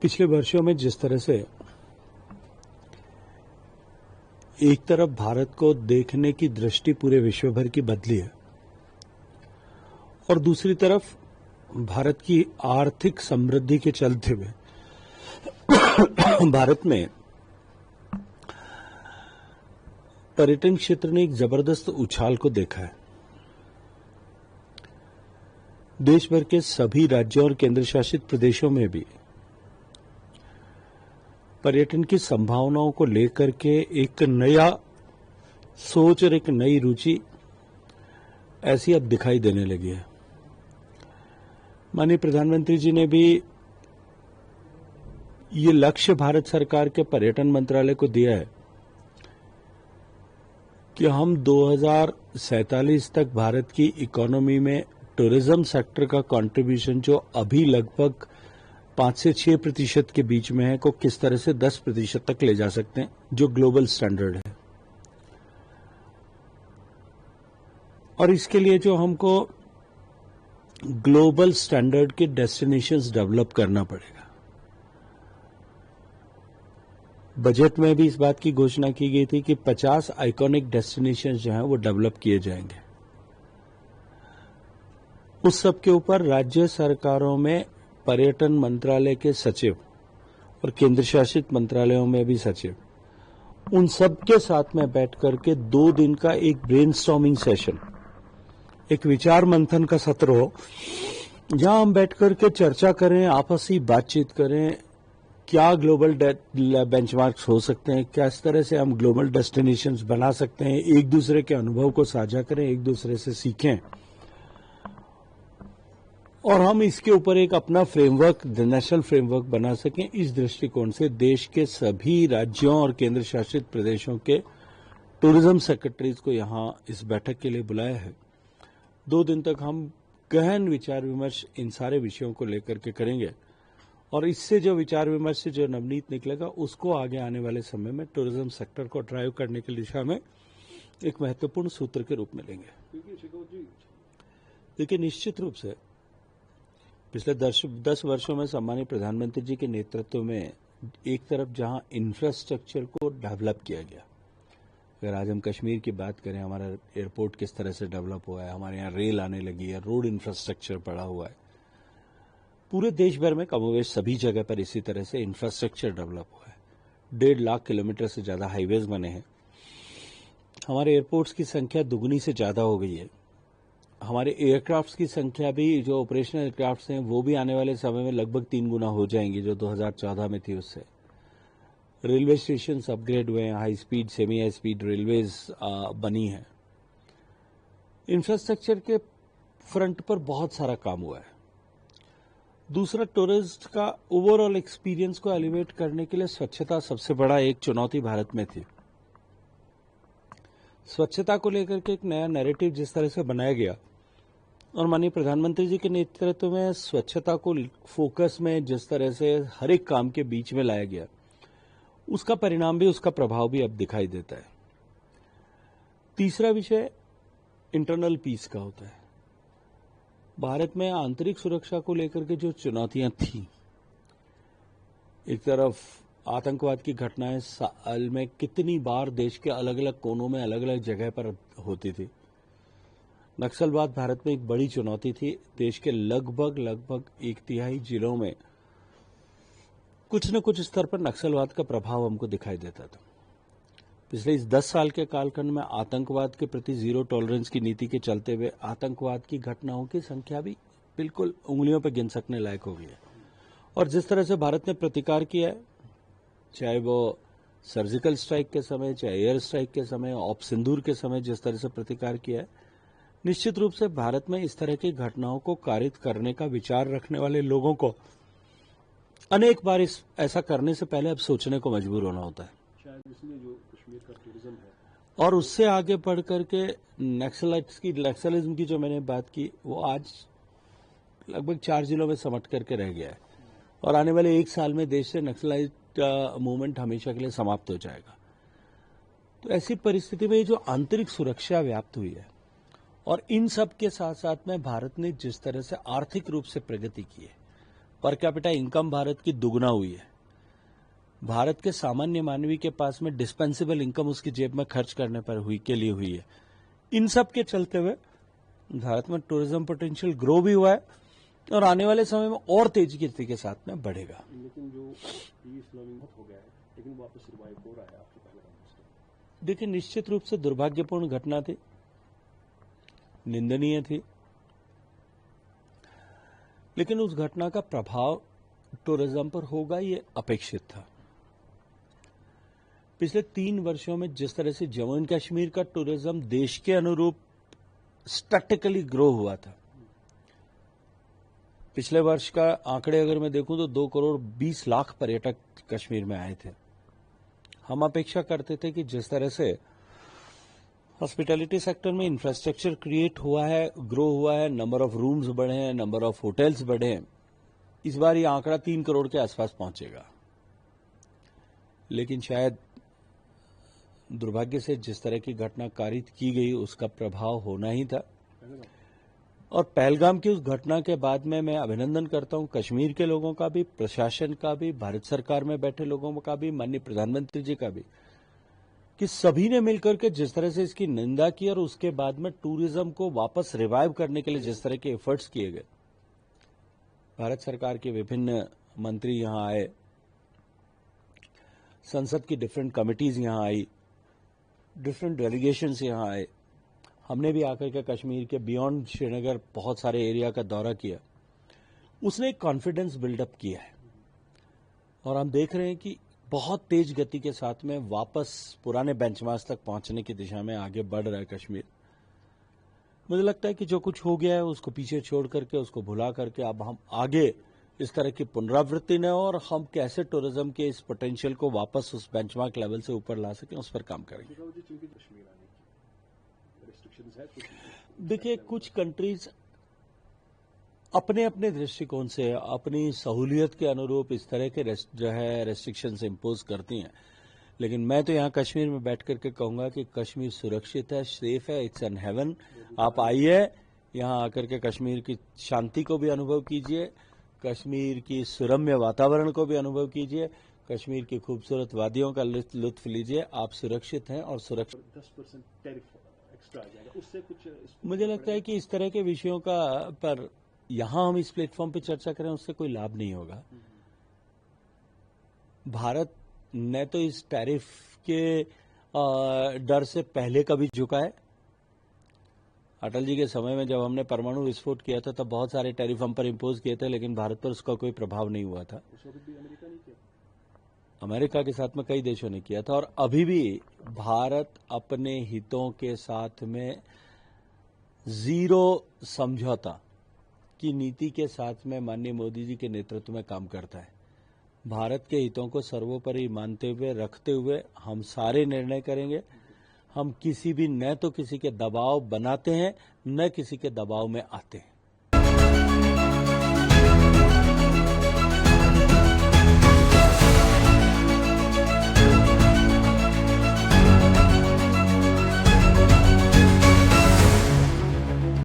पिछले वर्षों में जिस तरह से एक तरफ भारत को देखने की दृष्टि पूरे विश्व भर की बदली है और दूसरी तरफ भारत की आर्थिक समृद्धि के चलते हुए भारत में पर्यटन क्षेत्र ने एक जबरदस्त उछाल को देखा है। देश भर के सभी राज्यों और केंद्र शासित प्रदेशों में भी पर्यटन की संभावनाओं को लेकर के एक नया सोच और एक नई रुचि ऐसी अब दिखाई देने लगी है। माननीय प्रधानमंत्री जी ने भी ये लक्ष्य भारत सरकार के पर्यटन मंत्रालय को दिया है कि हम 2047 तक भारत की इकोनॉमी में टूरिज्म सेक्टर का कंट्रीब्यूशन जो अभी लगभग 5 से 6% के बीच में है को किस तरह से 10% तक ले जा सकते हैं, जो ग्लोबल स्टैंडर्ड है। और इसके लिए जो हमको ग्लोबल स्टैंडर्ड के डेस्टिनेशंस डेवलप करना पड़ेगा। बजट में भी इस बात की घोषणा की गई थी कि 50 आइकॉनिक डेस्टिनेशंस जो हैं वो डेवलप किए जाएंगे। उस सब के ऊपर राज्य सरकारों में पर्यटन मंत्रालय के सचिव और केंद्र शासित मंत्रालयों में भी सचिव, उन सब के साथ में बैठ करके 2 दिन का एक ब्रेनस्टॉर्मिंग सेशन, एक विचार मंथन का सत्र हो, जहां हम बैठ करके चर्चा करें, आपसी बातचीत करें, क्या ग्लोबल बेंचमार्क्स हो सकते हैं, क्या इस तरह से हम ग्लोबल डेस्टिनेशंस बना सकते हैं, एक दूसरे के अनुभव को साझा करें, एक दूसरे से सीखें और हम इसके ऊपर एक अपना फ्रेमवर्क, नेशनल फ्रेमवर्क बना सकें। इस दृष्टिकोण से देश के सभी राज्यों और केंद्र शासित प्रदेशों के टूरिज्म सेक्रेटरीज को यहां इस बैठक के लिए बुलाया है। 2 दिन तक हम गहन विचार विमर्श इन सारे विषयों को लेकर के करेंगे और इससे जो विचार विमर्श से जो नवनीत निकलेगा उसको आगे आने वाले समय में टूरिज्म सेक्टर को ड्राइव करने की दिशा में एक महत्वपूर्ण सूत्र के रूप में लेंगे। देखिए, निश्चित रूप से पिछले 10 वर्षों में सम्मानीय प्रधानमंत्री जी के नेतृत्व में एक तरफ जहां इंफ्रास्ट्रक्चर को डेवलप किया गया, अगर आज हम कश्मीर की बात करें, हमारा एयरपोर्ट किस तरह से डेवलप हुआ है, हमारे यहाँ रेल आने लगी है, रोड इंफ्रास्ट्रक्चर पड़ा हुआ है, पूरे देश भर में कमोवेश सभी जगह पर इसी तरह से इंफ्रास्ट्रक्चर डेवलप हुआ है। 1.5 लाख किलोमीटर से ज्यादा हाईवेज बने हैं। हमारे एयरपोर्ट्स की संख्या दुगनी से ज्यादा हो गई है। हमारे एयरक्राफ्ट्स की संख्या भी, जो ऑपरेशनल एयरक्राफ्ट्स हैं, वो भी आने वाले समय में लगभग 3 गुना हो जाएंगी जो 2014 में थी उससे। रेलवे स्टेशन अपग्रेड हुए हैं, high speed, semi high speed railways बनी है। इंफ्रास्ट्रक्चर के फ्रंट पर बहुत सारा काम हुआ है। दूसरा, टूरिस्ट का ओवरऑल एक्सपीरियंस को एलिवेट करने के लिए स्वच्छता सबसे बड़ा एक चुनौती भारत में थी। स्वच्छता को लेकर के एक नया नैरेटिव जिस तरह से बनाया गया और माननीय प्रधानमंत्री जी के नेतृत्व में स्वच्छता को फोकस में जिस तरह से हर एक काम के बीच में लाया गया, उसका परिणाम भी, उसका प्रभाव भी अब दिखाई देता है। तीसरा विषय इंटरनल पीस का होता है। भारत में आंतरिक सुरक्षा को लेकर के जो चुनौतियां थी, एक तरफ आतंकवाद की घटनाएं साल में कितनी बार देश के अलग अलग कोनों में, अलग अलग जगह पर होती थी। नक्सलवाद भारत में एक बड़ी चुनौती थी। देश के लगभग 1/3 जिलों में कुछ न कुछ स्तर पर नक्सलवाद का प्रभाव हमको दिखाई देता था। पिछले इस 10 साल के कालखंड में आतंकवाद के प्रति जीरो टॉलरेंस की नीति के चलते हुए आतंकवाद की घटनाओं की संख्या भी बिल्कुल उंगलियों पर गिन सकने लायक हो गई है। और जिस तरह से भारत ने प्रतिकार किया है, चाहे वो सर्जिकल स्ट्राइक के समय, चाहे एयर स्ट्राइक के समय, ऑप सिंदूर के समय जिस तरह से प्रतिकार किया है, निश्चित रूप से भारत में इस तरह की घटनाओं को कारित करने का विचार रखने वाले लोगों को अनेक बार ऐसा करने से पहले अब सोचने को मजबूर होना होता है। शायद इसमें जो कश्मीर का टूरिज्म है और उससे आगे बढ़ करके नक्सलिज्म की जो मैंने बात की, वो आज लगभग 4 जिलों में समट करके रह गया है और आने वाले 1 साल में देश से नक्सलाइट मूवमेंट हमेशा के लिए समाप्त हो जाएगा। तो ऐसी परिस्थिति में जो आंतरिक सुरक्षा व्याप्त हुई है और इन सब के साथ साथ में भारत ने जिस तरह से आर्थिक रूप से प्रगति की है, पर कैपिटा इनकम भारत की दुगना हुई है। भारत के सामान्य मानवी के पास में डिस्पेंसेबल इनकम उसकी जेब में खर्च करने पर हुई है। इन सब के चलते हुए भारत में टूरिज्म पोटेंशियल ग्रो भी हुआ है और आने वाले समय में और तेजी गति के साथ में बढ़ेगा। लेकिन जो पीस लर्निंग हो गया है, लेकिन वापस रिवाइव हो रहा है आपके पहले। देखिए, निश्चित रूप से दुर्भाग्यपूर्ण घटना थी, निंदनीय थी, लेकिन उस घटना का प्रभाव टूरिज्म पर होगा ये अपेक्षित था। पिछले 3 वर्षों में जिस तरह से जम्मू एंड कश्मीर का टूरिज्म देश के अनुरूप स्टैटिकली ग्रो हुआ था, पिछले वर्ष का आंकड़े अगर मैं देखूं तो 2 करोड़ 20 लाख पर्यटक कश्मीर में आए थे। हम अपेक्षा करते थे कि जिस तरह से हॉस्पिटैलिटी सेक्टर में इंफ्रास्ट्रक्चर क्रिएट हुआ है, ग्रो हुआ है, नंबर ऑफ रूम्स बढ़े हैं, नंबर ऑफ होटल्स बढ़े हैं, इस बार ये आंकड़ा 3 करोड़ के आसपास पहुंचेगा। लेकिन शायद दुर्भाग्य से जिस तरह की घटना कारित की गई उसका प्रभाव होना ही था। और पहलगाम की उस घटना के बाद में मैं अभिनंदन करता हूं कश्मीर के लोगों का भी, प्रशासन का भी, भारत सरकार में बैठे लोगों का भी, माननीय प्रधानमंत्री जी का भी, कि सभी ने मिलकर के जिस तरह से इसकी निंदा की और उसके बाद में टूरिज्म को वापस रिवाइव करने के लिए जिस तरह के एफर्ट्स किए गए। भारत सरकार के विभिन्न मंत्री यहां आए, संसद की डिफरेंट कमिटीज यहां आई, डिफरेंट डेलीगेशंस यहां आए। हमने भी आकर के कश्मीर के बियॉन्ड श्रीनगर बहुत सारे एरिया का दौरा किया। उसने एक कॉन्फिडेंस बिल्डअप किया है और हम देख रहे हैं कि बहुत तेज गति के साथ में वापस पुराने बेंचमार्क्स तक पहुंचने की दिशा में आगे बढ़ रहा है कश्मीर। मुझे लगता है कि जो कुछ हो गया है उसको पीछे छोड़ करके, उसको भुला करके अब हम आगे इस तरह की पुनरावृत्ति न हो और हम कैसे टूरिज्म के इस पोटेंशियल को वापस उस बेंचमार्क लेवल से ऊपर ला सकें, उस पर काम करेंगे। देखिए, कुछ कंट्रीज अपने अपने दृष्टिकोण से अपनी सहूलियत के अनुरूप इस तरह के जो है रेस्ट्रिक्शंस इम्पोज करती हैं, लेकिन मैं तो यहाँ कश्मीर में बैठ करके कहूंगा कि कश्मीर सुरक्षित है, सेफ है, इट्स एन हेवन। आप आइए, यहाँ आकर के कश्मीर की शांति को भी अनुभव कीजिए, कश्मीर की सुरम्य वातावरण को भी अनुभव कीजिए, कश्मीर की खूबसूरत वादियों का लुत्फ लीजिए। आप सुरक्षित हैं और सुरक्षित 10% टैरिफ एक्स्ट्रा आ जाएगा, उससे कुछ मुझे लगता है कि इस तरह के विषयों का पर यहां हम इस प्लेटफॉर्म पे चर्चा करें उससे कोई लाभ नहीं होगा। भारत ने तो इस टैरिफ के डर से पहले कभी झुका है। अटल जी के समय में जब हमने परमाणु विस्फोट किया था तब बहुत सारे टैरिफ हम पर इम्पोज किए थे, लेकिन भारत पर उसका कोई प्रभाव नहीं हुआ था। अमेरिका के साथ में कई देशों ने किया था और अभी भी भारत अपने हितों के साथ में जीरो समझौता की नीति के साथ में माननीय मोदी जी के नेतृत्व में काम करता है। भारत के हितों को सर्वोपरि मानते हुए, रखते हुए हम सारे निर्णय करेंगे। हम किसी भी न तो किसी के दबाव बनाते हैं न किसी के दबाव में आते हैं।